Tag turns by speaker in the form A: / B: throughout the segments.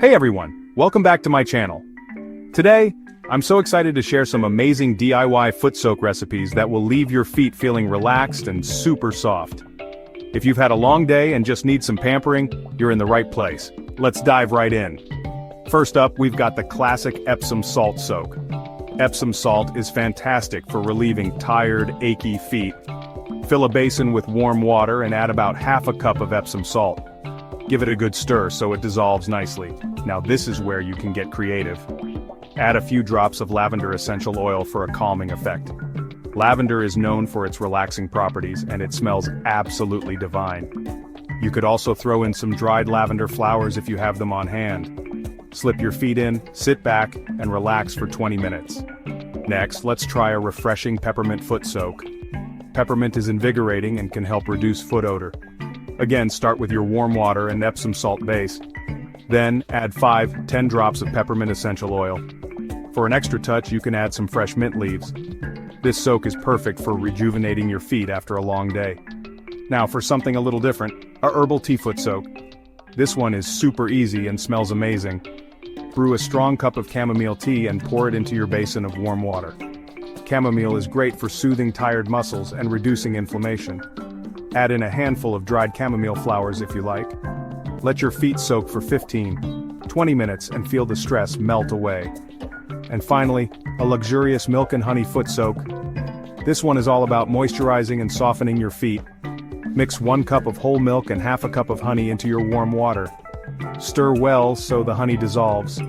A: Hey everyone, welcome back to my channel. Today, I'm so excited to share some amazing DIY foot soak recipes that will leave your feet feeling relaxed and super soft. If you've had a long day and just need some pampering, you're in the right place. Let's dive right in. First up, we've got the classic Epsom salt soak. Epsom salt is fantastic for relieving tired, achy feet. Fill a basin with warm water and add about half a cup of Epsom salt. Give it a good stir so it dissolves nicely. Now this is where you can get creative. Add a few drops of lavender essential oil for a calming effect. Lavender is known for its relaxing properties and it smells absolutely divine. You could also throw in some dried lavender flowers if you have them on hand. Slip your feet in, sit back, and relax for 20 minutes. Next, let's try a refreshing peppermint foot soak. Peppermint is invigorating and can help reduce foot odor. Again, start with your warm water and Epsom salt base. Then, add 5-10 drops of peppermint essential oil. For an extra touch, you can add some fresh mint leaves. This soak is perfect for rejuvenating your feet after a long day. Now for something a little different, a herbal tea foot soak. This one is super easy and smells amazing. Brew a strong cup of chamomile tea and pour it into your basin of warm water. Chamomile is great for soothing tired muscles and reducing inflammation. Add in a handful of dried chamomile flowers if you like. Let your feet soak for 15-20 minutes and feel the stress melt away. And finally, a luxurious milk and honey foot soak. This one is all about moisturizing and softening your feet. Mix 1 cup of whole milk and half a cup of honey into your warm water. Stir well so the honey dissolves.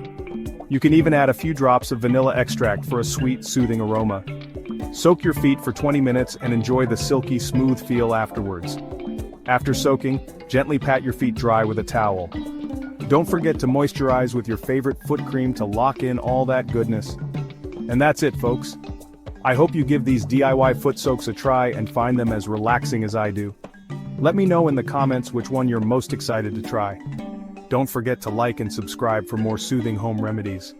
A: You can even add a few drops of vanilla extract for a sweet, soothing aroma. Soak your feet for 20 minutes and enjoy the silky, smooth feel afterwards. After soaking, gently pat your feet dry with a towel. Don't forget to moisturize with your favorite foot cream to lock in all that goodness. And that's it, folks. I hope you give these DIY foot soaks a try and find them as relaxing as I do. Let me know in the comments which one you're most excited to try. Don't forget to like and subscribe for more soothing home remedies.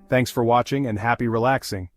A: Thanks for watching and happy relaxing.